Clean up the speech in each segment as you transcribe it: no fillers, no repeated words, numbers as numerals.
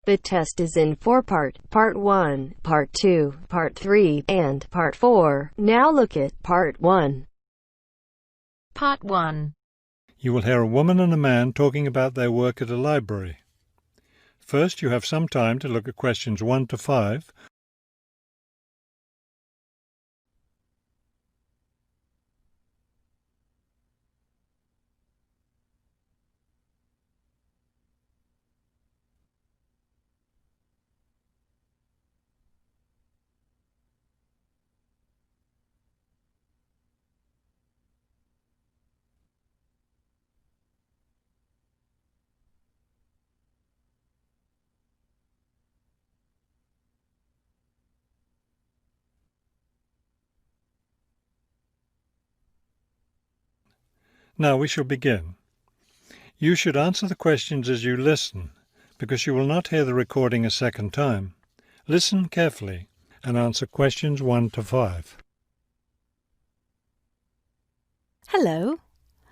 The test is in 4 parts: Part 1, Part 2, Part 3, and Part 4. Now look at Part 1. Part 1. You will hear a woman and a man talking about their work at a library. First, you have some time to look at questions 1 to 5. Now we shall begin. You should answer the questions as you listen, because you will not hear the recording a second time. Listen carefully and answer questions 1 to 5. Hello,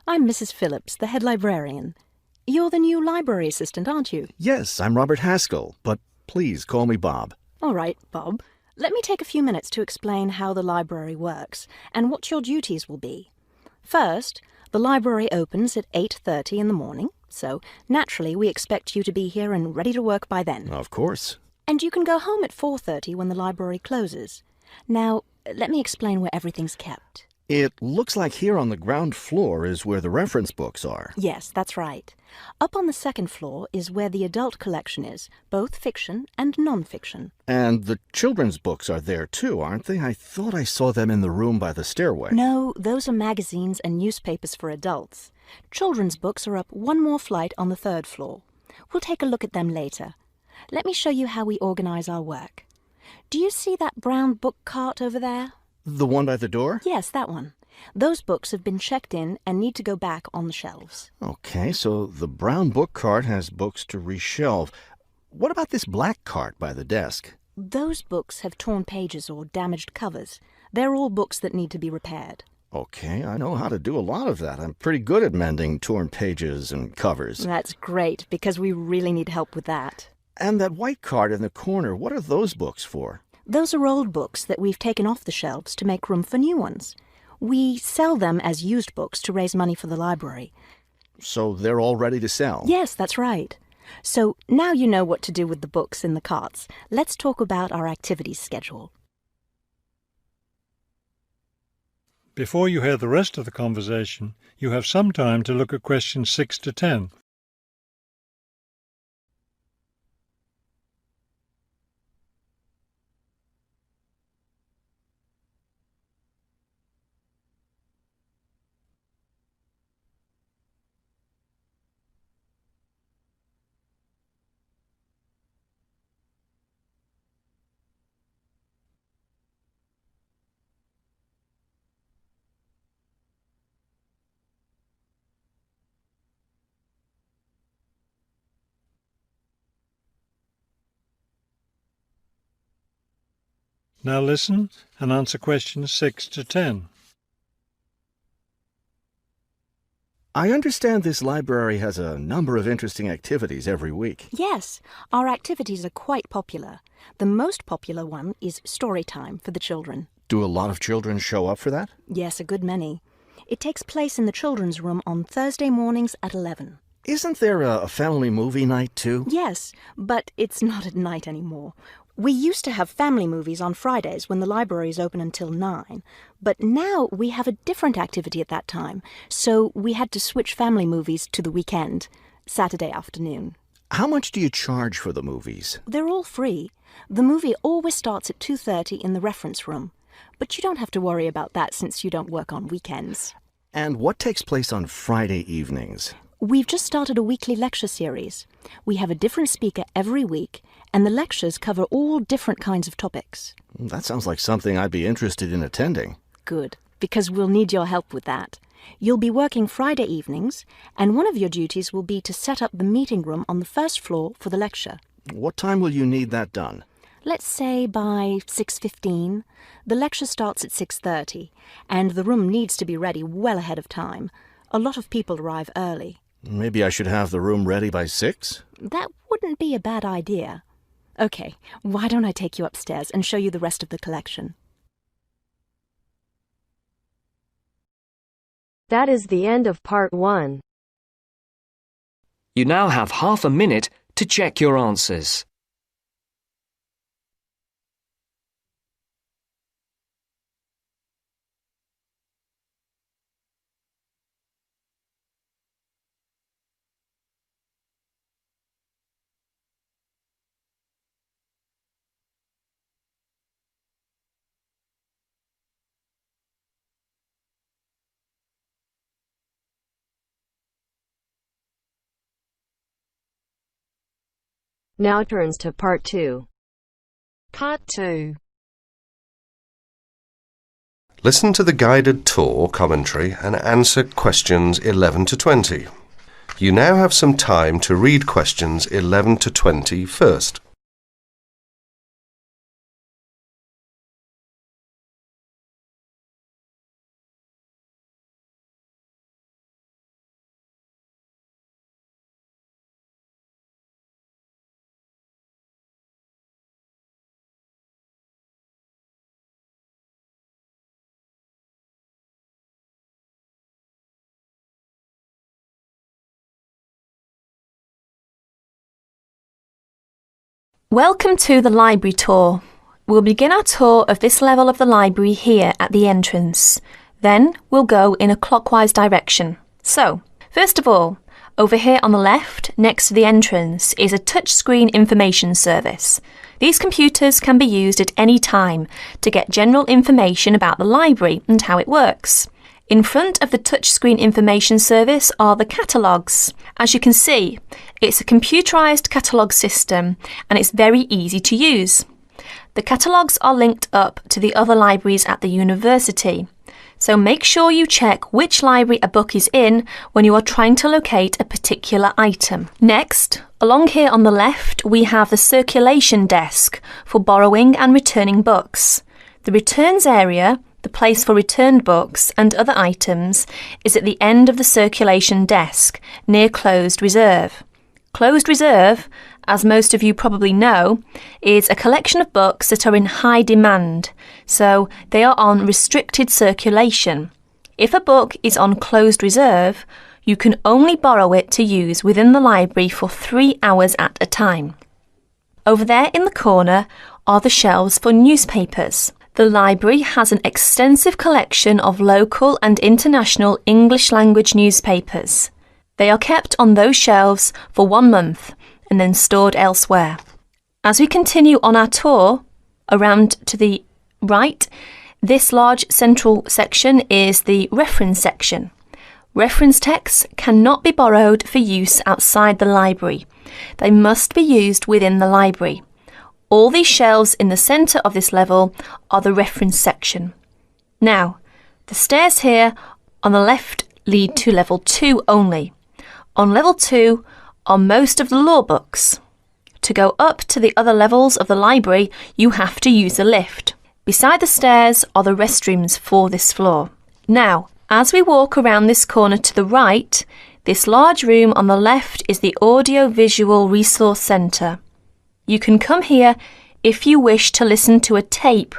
I'm Mrs. Phillips, the head librarian. You're the new library assistant, aren't you? Yes, I'm Robert Haskell, but please call me Bob. All right, Bob. Let me take a few minutes to explain how the library works and what your duties will be. First, the library opens at 8:30 in the morning, so naturally we expect you to be here and ready to work by then. Of course. And you can go home at 4:30 when the library closes. Now, let me explain where everything's kept. It looks like here on the ground floor is where the reference books are. Yes, that's right. Up on the second floor is where the adult collection is, both fiction and non-fiction. And the children's books are there too, aren't they? I thought I saw them in the room by the stairway. No, those are magazines and newspapers for adults. Children's books are up one more flight on the third floor. We'll take a look at them later. Let me show you how we organize our work. Do you see that brown book cart over there? The one by the door? Yes, that one. Those books have been checked in and need to go back on the shelves. Okay, so the brown book cart has books to reshelve. What about this black cart by the desk? Those books have torn pages or damaged covers. They're all books that need to be repaired. Okay, I know how to do a lot of that. I'm pretty good at mending torn pages and covers. That's great, because we really need help with that. And that white cart in the corner, what are those books for? Those are old books that we've taken off the shelves to make room for new ones. We sell them as used books to raise money for the library. So they're all ready to sell? Yes, that's right. So now you know what to do with the books in the carts. Let's talk about our activities schedule. Before you hear the rest of the conversation, you have some time to look at questions 6 to 10. Now listen and answer questions 6 to 10. I understand this library has a number of interesting activities every week. Yes, our activities are quite popular. The most popular one is story time for the children. Do a lot of children show up for that? Yes, a good many. It takes place in the children's room on Thursday mornings at 11. Isn't there a family movie night too? Yes, but it's not at night anymore. We used to have family movies on Fridays when the library is open until 9, but now we have a different activity at that time, so we had to switch family movies to the weekend, Saturday afternoon. How much do you charge for the movies? They're all free. The movie always starts at 2:30 in the reference room, but you don't have to worry about that since you don't work on weekends. And what takes place on Friday evenings? We've just started a weekly lecture series. We have a different speaker every week, and the lectures cover all different kinds of topics. That sounds like something I'd be interested in attending. Good, because we'll need your help with that. You'll be working Friday evenings, and one of your duties will be to set up the meeting room on the first floor for the lecture. What time will you need that done? Let's say by 6:15. The lecture starts at 6:30, and the room needs to be ready well ahead of time. A lot of people arrive early. Maybe I should have the room ready by 6? That wouldn't be a bad idea. Okay, why don't I take you upstairs and show you the rest of the collection? That is the end of part 1. You now have half a minute to check your answers. Now turns to part 2. Part 2. Listen to the guided tour commentary and answer questions 11 to 20. You now have some time to read questions 11 to 20 first. Welcome to the library tour. We'll begin our tour of this level of the library here at the entrance. Then we'll go in a clockwise direction. So, first of all, over here on the left, next to the entrance, is a touchscreen information service. These computers can be used at any time to get general information about the library and how it works. In front of the touchscreen information service are the catalogues. As you can see, it's a computerized catalogue system and it's very easy to use. The catalogues are linked up to the other libraries at the university. So make sure you check which library a book is in when you are trying to locate a particular item. Next, along here on the left, we have the circulation desk for borrowing and returning books. The returns area, the place for returned books and other items, is at the end of the circulation desk, near closed reserve. Closed reserve, as most of you probably know, is a collection of books that are in high demand, so they are on restricted circulation. If a book is on closed reserve, you can only borrow it to use within the library for 3 hours at a time. Over there in the corner are the shelves for newspapers. The library has an extensive collection of local and international English language newspapers. They are kept on those shelves for 1 month and then stored elsewhere. As we continue on our tour, around to the right, this large central section is the reference section. Reference texts cannot be borrowed for use outside the library. They must be used within the library. All these shelves in the centre of this level are the reference section. Now, the stairs here on the left lead to level 2 only. On level 2 are most of the law books. To go up to the other levels of the library, you have to use a lift. Beside the stairs are the restrooms for this floor. Now, as we walk around this corner to the right, this large room on the left is the Audio-Visual Resource Centre. You can come here if you wish to listen to a tape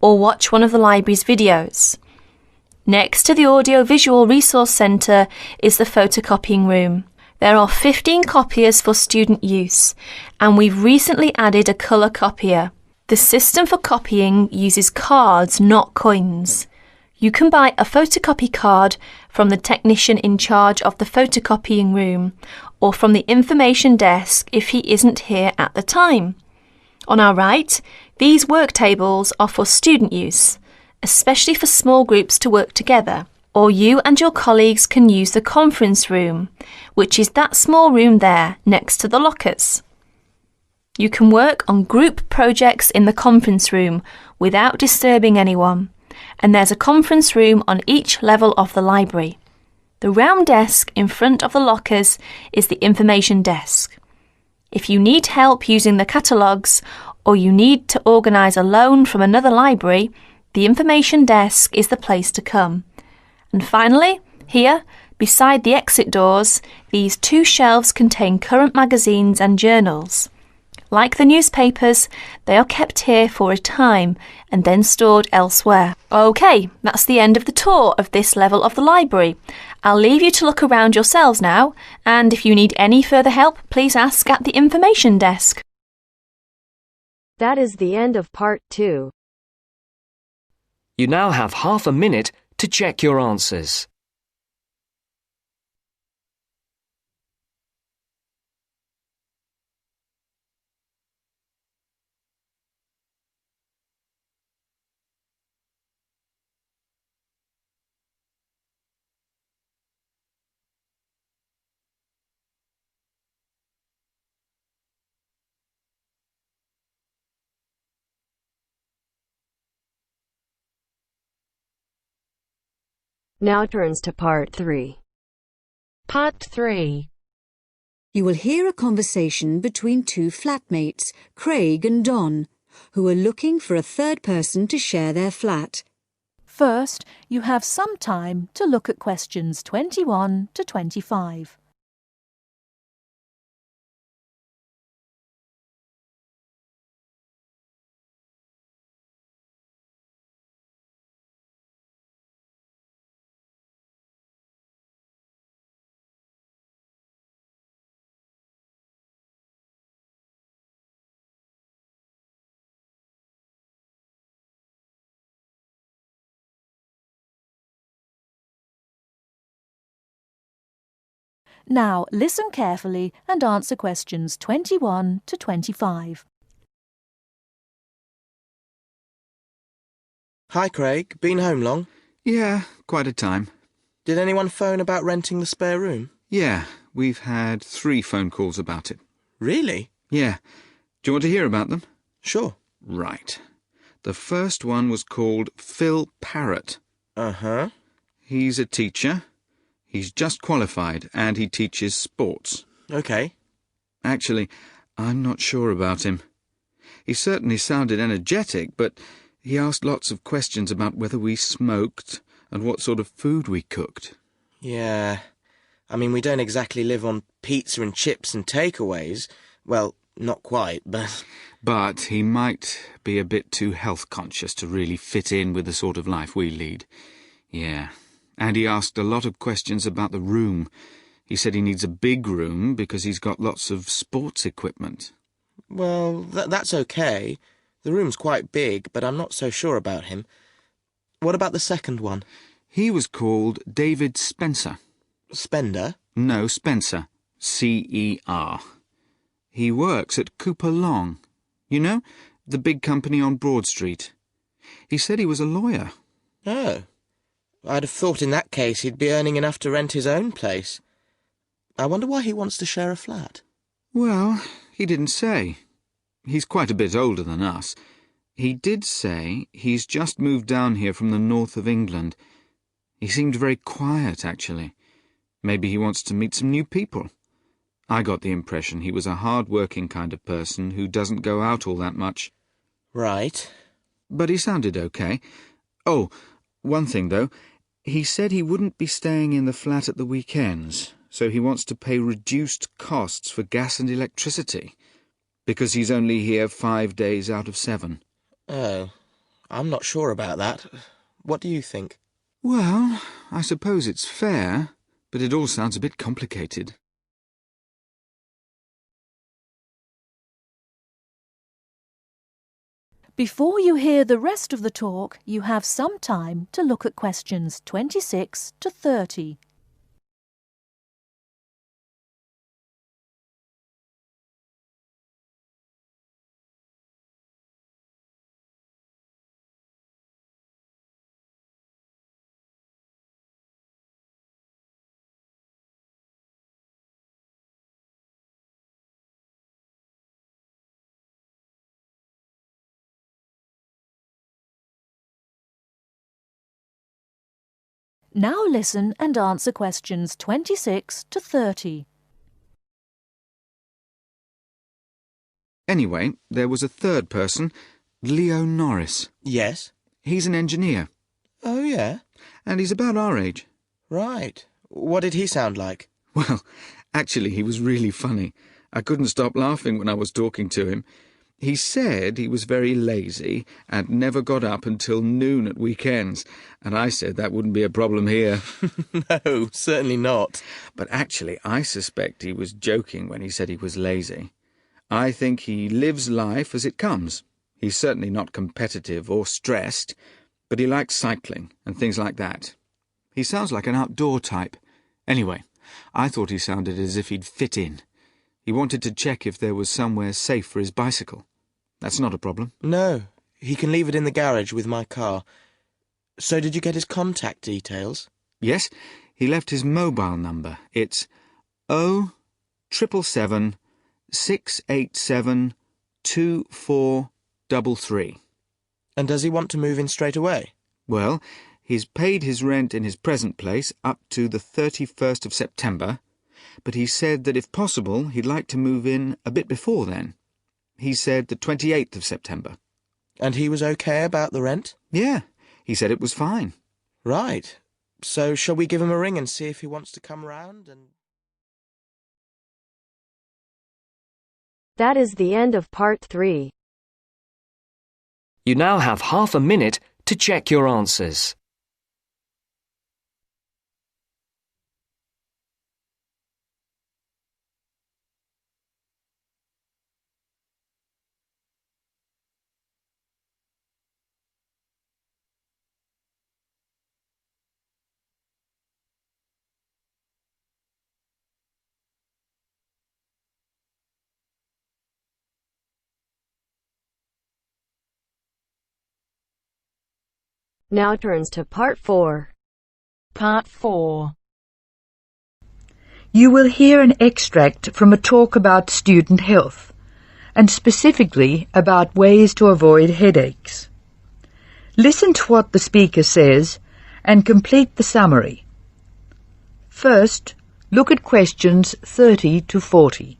or watch one of the library's videos. Next to the Audio-Visual Resource Centre is the photocopying room. There are 15 copiers for student use, and we've recently added a colour copier. The system for copying uses cards, not coins. You can buy a photocopy card from the technician in charge of the photocopying room or from the information desk if he isn't here at the time. On our right, these work tables are for student use, especially for small groups to work together, or you and your colleagues can use the conference room, which is that small room there next to the lockers. You can work on group projects in the conference room without disturbing anyone, and there's a conference room on each level of the library. The round desk in front of the lockers is the information desk. If you need help using the catalogues or you need to organise a loan from another library, the information desk is the place to come. And finally, here, beside the exit doors, these 2 shelves contain current magazines and journals. Like the newspapers, they are kept here for a time and then stored elsewhere. OK, that's the end of the tour of this level of the library. I'll leave you to look around yourselves now, and if you need any further help, please ask at the information desk. That is the end of part 2. You now have half a minute to check your answers. Now turns to part 3. Part 3. You will hear a conversation between two flatmates, Craig and Don, who are looking for a third person to share their flat. First, you have some time to look at questions 21 to 25. Now listen carefully and answer questions 21 to 25. Hi, Craig. Been home long? Yeah, quite a time. Did anyone phone about renting the spare room? Yeah, we've had 3 phone calls about it. Really? Yeah. Do you want to hear about them? Sure. Right. The first one was called Phil Parrott. Uh-huh. He's a teacher. He's just qualified and he teaches sports. OK. Actually, I'm not sure about him. He certainly sounded energetic, but he asked lots of questions about whether we smoked and what sort of food we cooked. Yeah. I mean, we don't exactly live on pizza and chips and takeaways. Well, not quite, but... But he might be a bit too health-conscious to really fit in with the sort of life we lead. Yeah. And he asked a lot of questions about the room. He said he needs a big room because he's got lots of sports equipment. Well, that's OK. The room's quite big, but I'm not so sure about him. What about the second one? He was called David Spencer. Spender? No, Spencer. C-E-R. He works at Cooper Long. You know, the big company on Broad Street. He said he was a lawyer. Oh. I'd have thought in that case he'd be earning enough to rent his own place. I wonder why he wants to share a flat. Well, he didn't say. He's quite a bit older than us. He did say he's just moved down here from the north of England. He seemed very quiet, actually. Maybe he wants to meet some new people. I got the impression he was a hard-working kind of person who doesn't go out all that much. Right. But he sounded OK. Oh, one thing, though. He said he wouldn't be staying in the flat at the weekends, so he wants to pay reduced costs for gas and electricity, because he's only here 5 days out of 7. Oh, I'm not sure about that. What do you think? Well, I suppose it's fair, but it all sounds a bit complicated. Before you hear the rest of the talk, you have some time to look at questions 26 to 30. Now listen and answer questions 26 to 30. Anyway, there was a third person, Leo Norris. Yes? He's an engineer. Oh, yeah? And he's about our age. Right. What did he sound like? Well, actually, he was really funny. I couldn't stop laughing when I was talking to him. He said he was very lazy and never got up until noon at weekends, and I said that wouldn't be a problem here. No, certainly not. But actually, I suspect he was joking when he said he was lazy. I think he lives life as it comes. He's certainly not competitive or stressed, but he likes cycling and things like that. He sounds like an outdoor type. Anyway, I thought he sounded as if he'd fit in. He wanted to check if there was somewhere safe for his bicycle. That's not a problem. No, he can leave it in the garage with my car. So did you get his contact details? Yes, he left his mobile number. It's 0777 687 2433. And does he want to move in straight away? Well, he's paid his rent in his present place up to the 31st of September, but he said that if possible he'd like to move in a bit before then. He said the 28th of September. And he was okay about the rent? Yeah, he said it was fine. Right. So shall we give him a ring and see if he wants to come round and... That is the end of part 3. You now have half a minute to check your answers. Now turns to part 4. Part 4. You will hear an extract from a talk about student health, and specifically about ways to avoid headaches. Listen to what the speaker says and complete the summary. First, look at questions 30 to 40.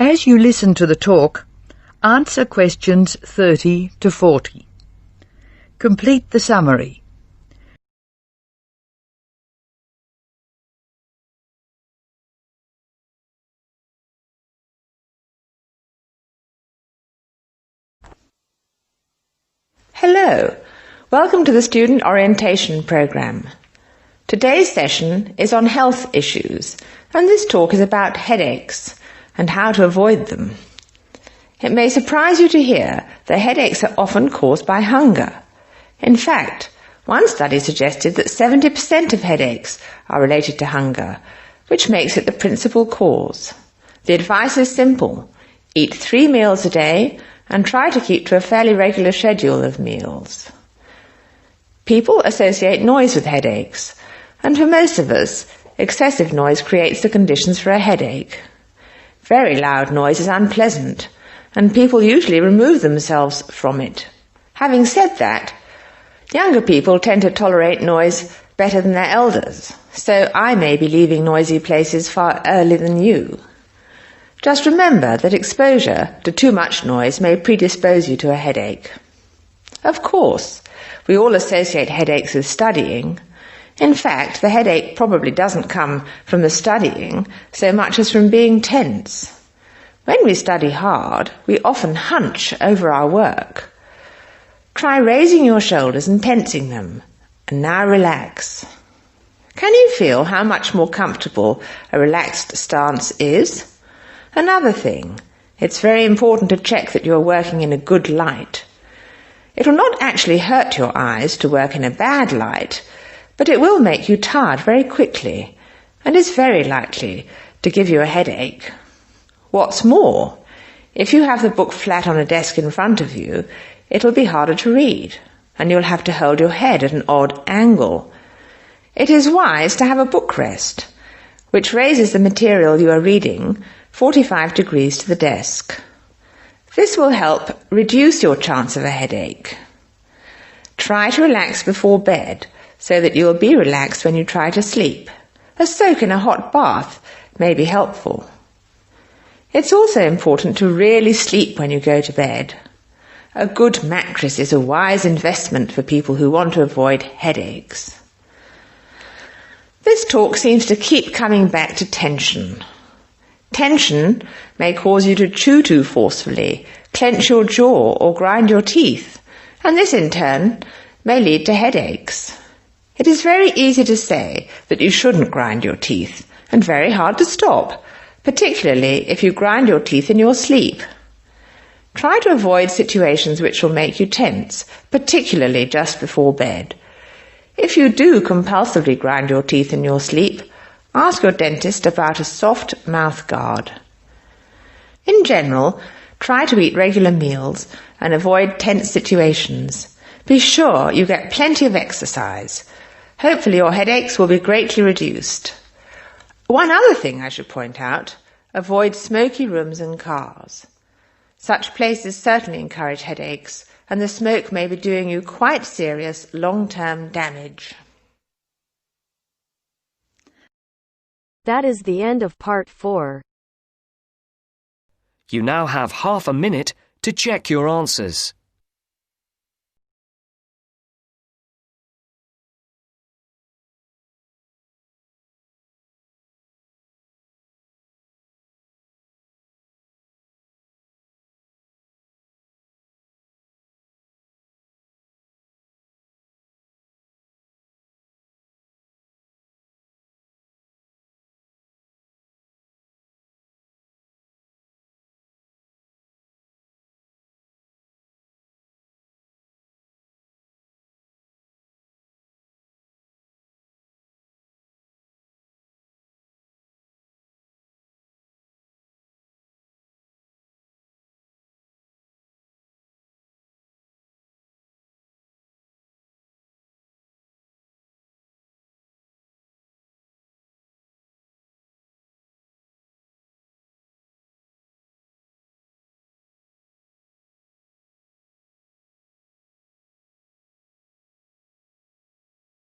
As you listen to the talk, answer questions 30 to 40. Complete the summary. Hello, welcome to the Student Orientation Programme. Today's session is on health issues, and this talk is about headaches and how to avoid them. It may surprise you to hear that headaches are often caused by hunger. In fact, one study suggested that 70% of headaches are related to hunger, which makes it the principal cause. The advice is simple: eat 3 meals a day and try to keep to a fairly regular schedule of meals. People associate noise with headaches, and for most of us, excessive noise creates the conditions for a headache. Very loud noise is unpleasant, and people usually remove themselves from it. Having said that, younger people tend to tolerate noise better than their elders, so I may be leaving noisy places far earlier than you. Just remember that exposure to too much noise may predispose you to a headache. Of course, we all associate headaches with studying. In fact, the headache probably doesn't come from the studying so much as from being tense. When we study hard, we often hunch over our work. Try raising your shoulders and tensing them, and now relax. Can you feel how much more comfortable a relaxed stance is? Another thing, it's very important to check that you're working in a good light. It will not actually hurt your eyes to work in a bad light, but it will make you tired very quickly, and is very likely to give you a headache. What's more, if you have the book flat on a desk in front of you, it'll be harder to read, and you'll have to hold your head at an odd angle. It is wise to have a book rest, which raises the material you are reading 45 degrees to the desk. This will help reduce your chance of a headache. Try to relax before bed so that you will be relaxed when you try to sleep. A soak in a hot bath may be helpful. It's also important to really sleep when you go to bed. A good mattress is a wise investment for people who want to avoid headaches. This talk seems to keep coming back to tension. Tension may cause you to chew too forcefully, clench your jaw or grind your teeth, and this in turn may lead to headaches. It is very easy to say that you shouldn't grind your teeth, and very hard to stop, particularly if you grind your teeth in your sleep. Try to avoid situations which will make you tense, particularly just before bed. If you do compulsively grind your teeth in your sleep, ask your dentist about a soft mouth guard. In general, try to eat regular meals and avoid tense situations. Be sure you get plenty of exercise. Hopefully your headaches will be greatly reduced. One other thing I should point out, avoid smoky rooms and cars. Such places certainly encourage headaches, and the smoke may be doing you quite serious long-term damage. That is the end of part 4. You now have half a minute to check your answers.